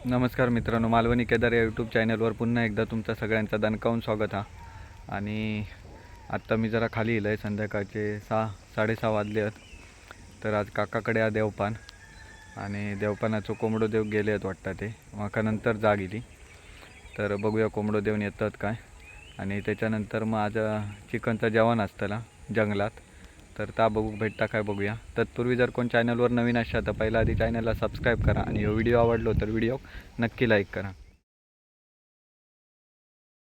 नमस्कार मित्रांनो, मालवणी केदार या यूट्यूब चॅनलवर पुन्हा एकदा तुमचं सगळ्यांचं दणकावून स्वागत हा. आणि आत्ता मी जरा खाली येलो आहे. संध्याकाळचे 6-6:30 वाजले आहेत. तर आज काकाकडे आ देवपान आणि देवपानाचं कोंबडो देव गेले आहेत वाटतं. ते माका नंतर जाग गेली. तर बघूया कोंबडो देऊन येतात काय. आणि त्याच्यानंतर मग आज चिकनचं जेवण असतं जंगलात. तर त्या बघू भेटता काय बघूया. तत्पूर्वी जर कोण चॅनलवर नवीन असाल तर पहिला आधी चॅनलला सबस्क्राईब करा आणि व्हिडिओ आवडलो तर व्हिडिओ नक्की लाईक करा.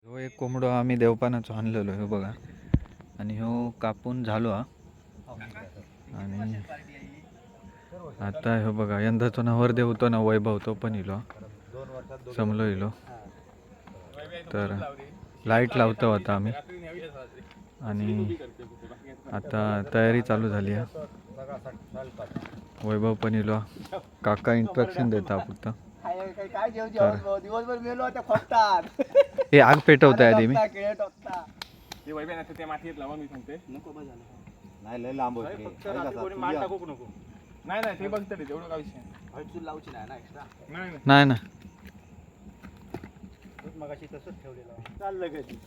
हो, एक कोंबडो आम्ही देवपानाचो आणलेलो हे बघा. आणि हो कापून झालो हा. आणि आता हे बघा, यंदाचो नवरदेव होतो ना, वैभव, तो पण इलो समलो इलो. तर लाईट लावतो आता आम्ही. आणि आता तयारी चालू झाली आहे. वैभव पण इलो, काका इंस्ट्रक्शन देता फक्त. हे आग पेटवताय आधी मी. नाही ना, मगाशी तसंच ठेवलेलं चाललं कधी.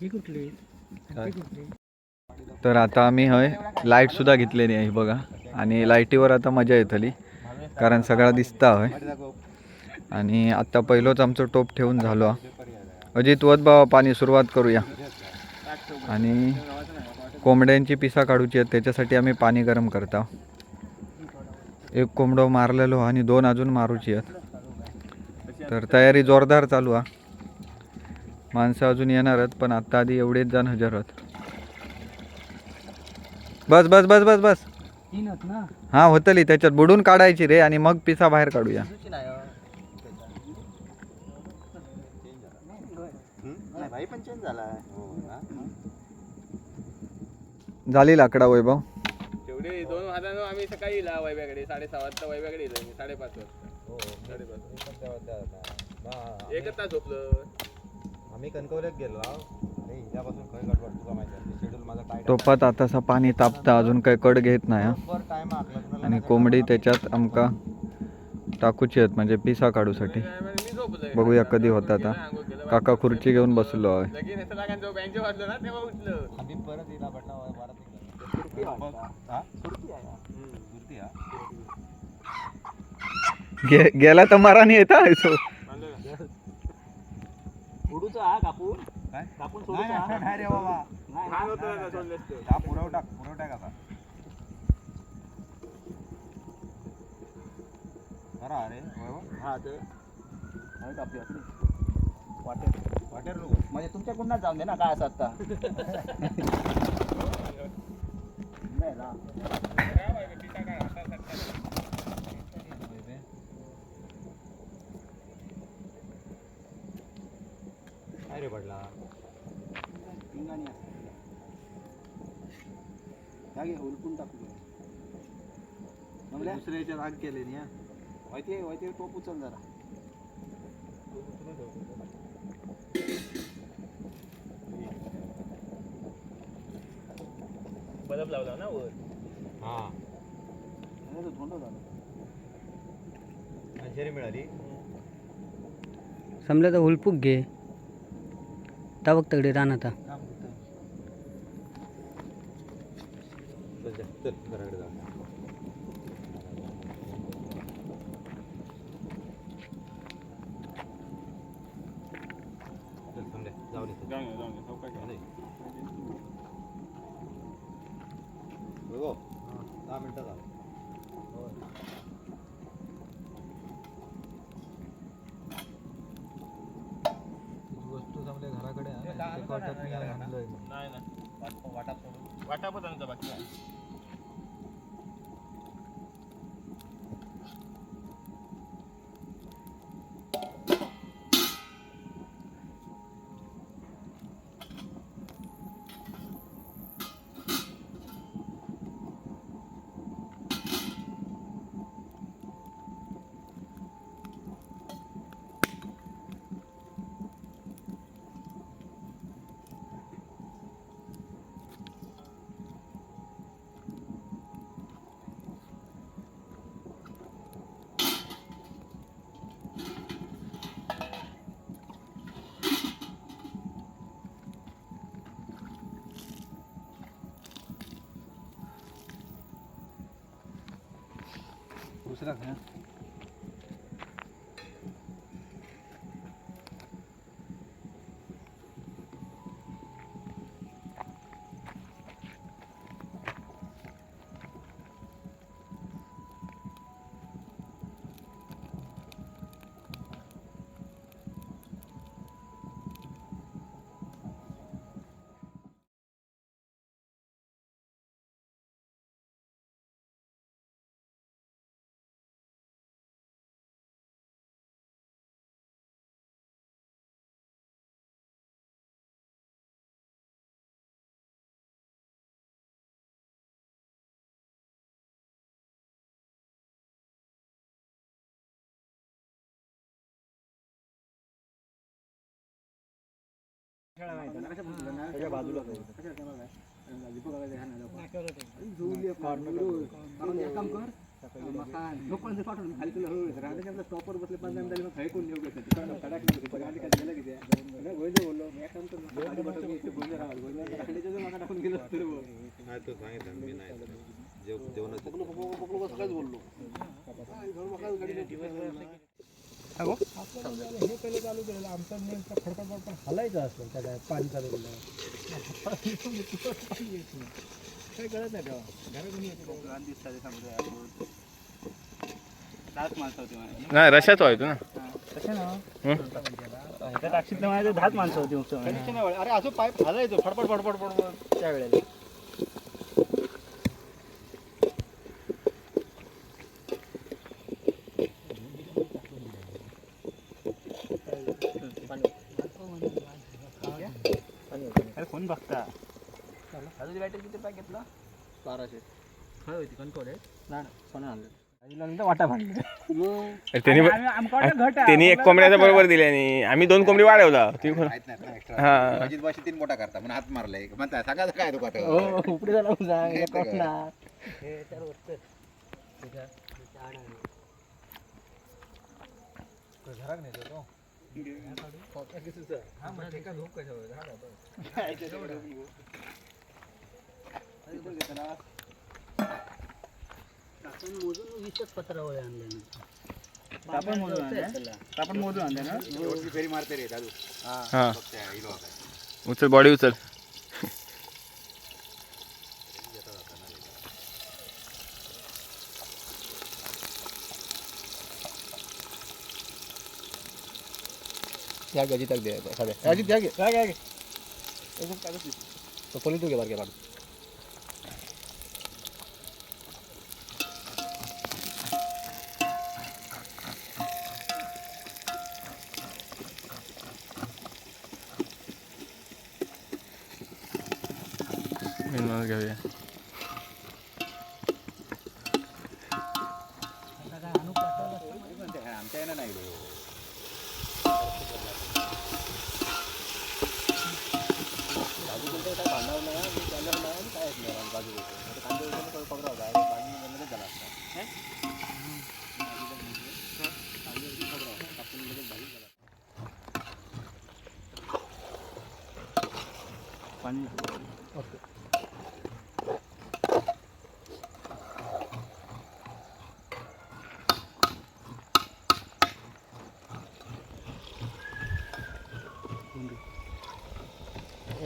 ही कुठली? तर आता आम्ही होय लाईट सुद्धा घेतलेली आहे बघा. आणि लाईटीवर आता मजा येतली कारण सगळा दिसता होय. आणि आता पहिलोच आमचं टोप ठेवून झालो. अजित वत बाबा पाणी सुरुवात करूया. आणि कोंबड्यांची पिसा काढूची आहेत, त्याच्यासाठी आम्ही पाणी गरम करता. एक कोंबडो मारलेलो आणि 2 अजून मारूची आहेत. तर तयारी जोरदार चालू आहे. माणसं अजून येणार आहेत, पण आत्ता आधी एवढेच जण हजर आहेत. बस बस बस बस बस. हा होतली, त्याच्यात बुडून काढायची रे आणि मग पिसा बाहेर काढूया. झाली लाकडा वैभव. तेवढे 2 वाजता आम्ही सकाळी इला वैभ्याकडे 6:30 वाजता वैभ्याकडे इलो. 5:30 वाजता. 5:30 एक तास झोपलो. आम्ही कणकवल्यात गेलो आणि हिच्यापासून खय गडबड तुला माहिती आहे. शेड्यूल माझा काय टोपात आतासा पाणी तापता, अजून काही कड घेत नाही. आणि कोंबडी त्याच्यात आमका टाकूची आहेत म्हणजे पिसा काढूसाठी. बघूया कधी होता. काका खुर्ची घेऊन बसलो आहे. गेला तर मारानी येता कापून पुरवठा कसा करा अरे वाटेर म्हणजे तुमच्याकडूनच जाऊन दे ना काय असं आता. अरे पडला उलटून टाकू दुसऱ्याच्या राग केले माहिती टोप उचल जरा. बल्ब लावला ना वर. हा धोंड झालं. अंजेरी मिळाली. समजा तर हुलपूक घे ता बघ तगडे राहणार. चल घराकडे जाऊ. जाऊ दे बघो 10 मिनिटं झालं. वस्तू समजा घराकडे वाटा पण बाकी आहे. त्याच्या बाजूला हलायचं असलं त्या पाणी चालू केलं काही कळत नाही तेव्हा नाही रशाच व्हायचो ना दहाच माणसं होती. अरे असं पाईप हलायचो फडफड फडफड फडफड त्यावेळेला कोण बघता बॅटरी किती पॅक घेतला 1200 काय होती कणकोड आहे नाही सोनं आणलं वाटा भांडले त्यांनी एक कोंबड्याच्या बरोबर दिली आणि आम्ही 2 कोंबडी वाढवला हा अजित बाशी 3 मोठा करता पण हात मारलाय म्हणता सांगा काय तो काट उपडे झाला घरात नेतो पत्रावळे आणले आपण मोजून आणले ना फेरी मारते रे दादू हा उचल बॉडी उचल त्या गजी तक दे साध्या अजित घ्या घे तो पोली तू घे बार घे घेऊया आमच्या येणं नाही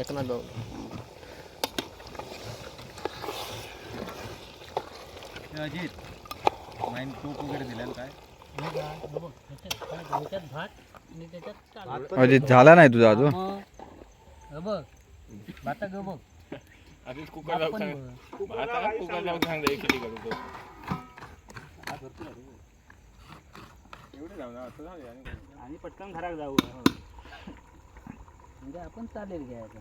एकनाथ भाऊ अजित माइन तूप वगैरे दिलेलं काय अजित झाला नाही तुझा अजून बघ बाता ग बघ आधीच कुकर लावून सांगितलं 1 किलो करतो एवढे जाऊ ना आता जाऊ आणि पटकन घरात जाऊ म्हणजे आपण चालेल घ्यायचं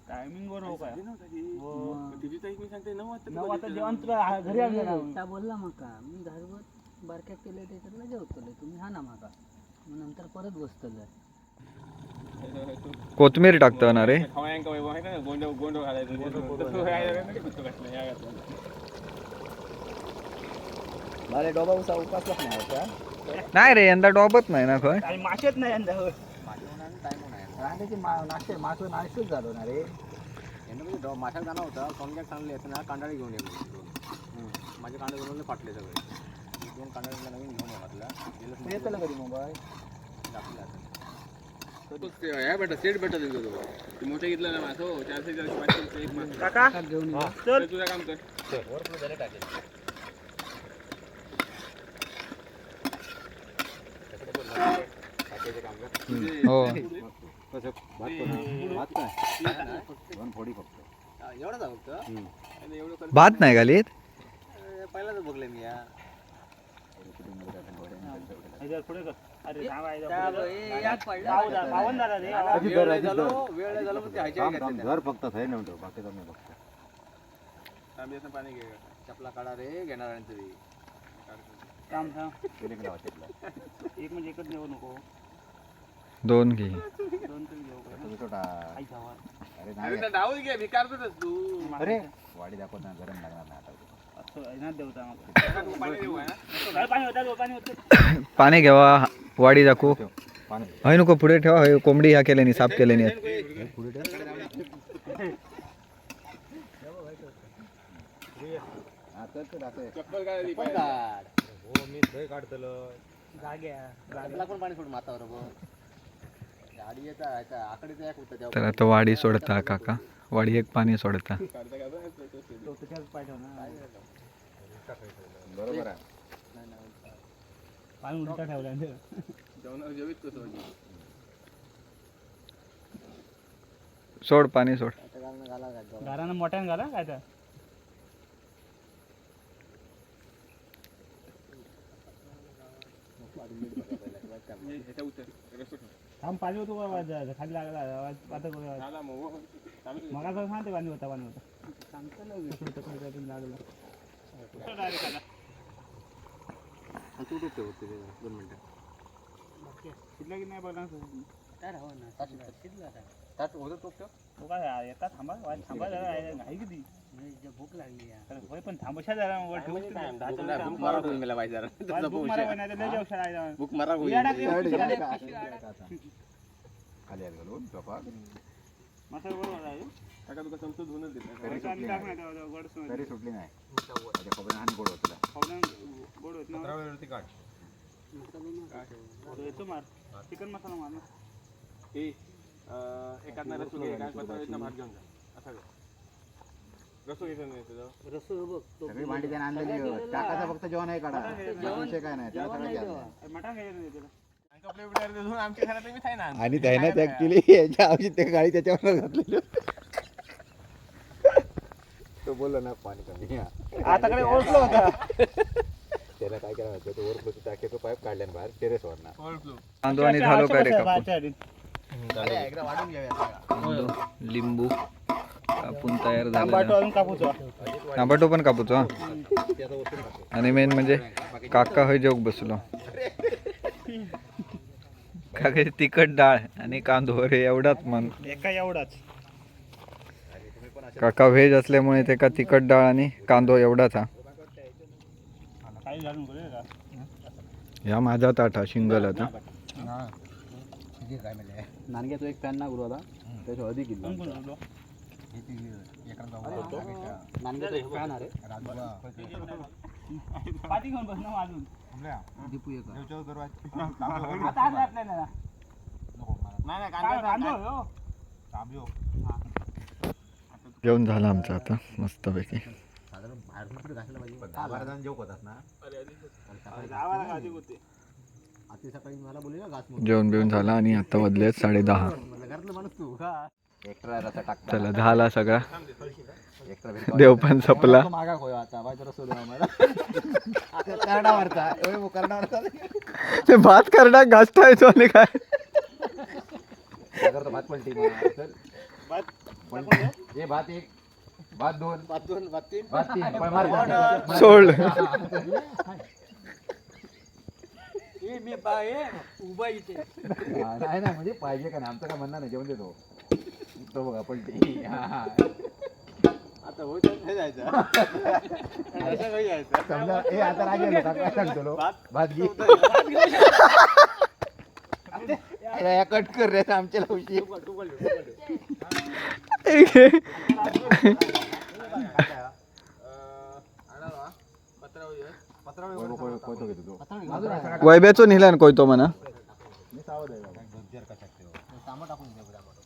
टायमिंग वर हो काय घरी आणलं बोलला मका मी घरवर बारक्या केले त्याच्यातलं जेवतले तुम्ही हा ना माका मग नंतर परत बसतलं कोथमीर टाकतं ना रे मला डोबा उसा उपासलाच नाही होता नाही रे यंदा डॉबत नाही ना खय आणि माशेच नाही यंदा रांडेची मासे नाशच झालो ना रे यांना म्हणजे माशाला जाणार होता सोनग्यात चांगले असं ना कांडाळी घेऊन ये माझे कांदे बनवले फाटले सगळे. मी 2 कांदे नवीन घेऊन घातला. गेलं येतला कधी मोबाईल टाकले आता. ह्या भेटा सेट भेटत ते मोठे घेतलं ना माझं 400 एक मास काका घेऊन ये. तर तुझं काम कर वर पुढे झाले टाकेल. टाकायचे काम कर. हो कसं भात कोण भात काय 2 फोडी फक्त. एवढं जाऊ फक्त एवढं कर भात नाही घालीत पहिल्यांदा बघले मी या पुढे कर. अरे वेळ झालं पण ते हायच्या घर फक्त आहे नव्हतं बाकीचं नाही बघतो. तांब्याचं पाणी घे चपला काढा रे घेणार आणि तरी काम थांब. फिलिंग लावायचं. एक म्हणजे एकच नेऊ नको 2 घे 2 तरी घेऊ का? तुम्ही छोटा. आई जावा. अरे अरे नाही. त्या डाऊन घे भिकारतोच तू अरे वाडी दाखवत ना गरम लागणार नाही आता. असं आहे ना देवता मग. पाणी देऊ काय पाणी होतं पाणी होतं. पाणी घ्यावा वाडी दाखवू पाणी हय नको पुढे ठेवा हय कोंबडी ह्या केल्यानी साफ केल्यानी पुढे ठेव. हा तर ते दाखव. चप्पल काय हो मी दही काढतलं. जाग्या पण पाणी सोडून माता बरोबर गाडी येता आकडेच एक होतं तर आता वाडी सोडता काका वाडी एक पाणी सोडता तो त्याच्यात पाठव ना. बरोबर आहे. पाणी उलटा ठेवला जेवणावर जेवीत कसं सोड पाणी सोड घरानं मोठ्यानं घाला काय तर थांब. पाणी होतं खाली लागला आता मगा सांगते पाणी होता सांगतो लागला तू ठेव होते 2 मिनिटं. शिजला की नाही बघा ताट होतं तो ठेव. काय येतात थांबा थांबा जरा आहे किती भूक लागली होय पण थांबशा जरा बुक मारा होऊन गेला पाहिजे जरा बुक बुक मारा होईल खाली आलो घालून चपात. मसाला बरोबर आहे काका तुका चमचं धुवूनच देत तरी सुटली नाही. त्याच्या खोबऱ्यानं हानी गोड होतं. गोड होत ना येतो मार चिकन मसाला मार ना. हे एकात रसू घे एकात पत्रावळीतनं भात घेऊन जा असं कर. रसू घ्यायचं नाही तुझं रसो बघ सगळी भांडी त्याने आणलेली. टाकायचं फक्त जेवण आहे काढा. विषय काय नाही त्याला सगळं घ्यायचं. मटण खायचं त्याला आपल्या बिड्यावर धुवून आमच्या घरात मी खाय ना आणि त्याने ते ऍक्च्युली याच्या औषध ते गाडी त्याच्यावर घातलेली होती. तो बोललो ना पाणी कमी. आता कडे ओळखलं होता त्याला काय करायला होतं तो वर टाकीचं पाईप काढल्यानं बाहेर टेरेस वरना. ओळखलो कांदो आणि झालो काय रे कापून एकदा वाढून घ्यावे कांदो लिंबू कापून तयार तांबाटो झाला अजून कापूचा टमाटो पण कापूचो हा. आणि मेन म्हणजे काका हय जेवक बसलो काका तिखट डाळ आणि कांदो रे एवढाच मन एका एवढाच काका व्हेज असल्यामुळे ते का तिखट डाळ आणि कांदो एवढाच हा. काही घालून करूया का ह्या माझा ताट हा शिंगल आता नानग्याचा एक पॅन ना गुरु आता त्याच्या अधिक कोण कोण बोललो नानग्याचा एक पॅन आहे पाठी घेऊन बस ना वाजून दीपू एक आता आज आपल्याला नाही काय कांदो हो जेवण झालं आमचं आता मस्तपैकी साधारण बाहेर कुठे घातलं पाहिजे 10-12 जण जेवत होतात ना. गावाला गादी होते आधी सकाळी मला बोलली ना घास जेवण बिवून झालं आणि आता वाजले 10:30 घरातलं माणूस तू एक्स्ट्रा रसा टाकता. चला झाला सगळा एक्स्ट्रा देव पण संपला मागा खोय आता बाय तर सोडून आम्हाला करडावरचा ओय करडावरचा ते भात करडा घासता येतो आणि काय अगर तो भात पलटी चल भात हे भात एक भात दोन भात तीन मार सोड मी बाय उभा इथे नाही ना म्हणजे पाहिजे का नाही आमचं काय म्हणणार नाही जेवण देतो तो बघा पलटी आता होत नाही जायचं समजा ए आता राग येतो काय सांगतो भात घे या कट कर रे आमच्या लवशी कोयतो घेतो तो वैब्याचो नेल्यान कोयतो म्हणा.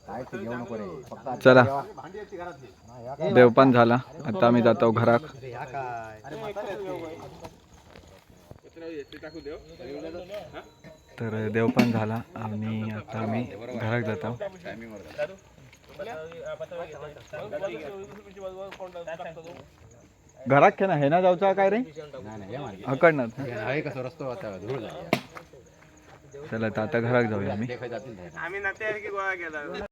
काय ते घेऊ नको रे फक्त आता चला जेव्हा- देवपान झाला. आता आम्ही जातो घरात. तर देवपान झाला आणि आता आम्ही घरात जातो. घरात खेळा हे ना जाऊचा काय रे नाही हे मार्गे अकडनं. आहे कसं रस्तो आता धूळ झाली चला तर आता घरात जाऊया आम्ही. ते खाय जातील आम्ही नाते गोळा केला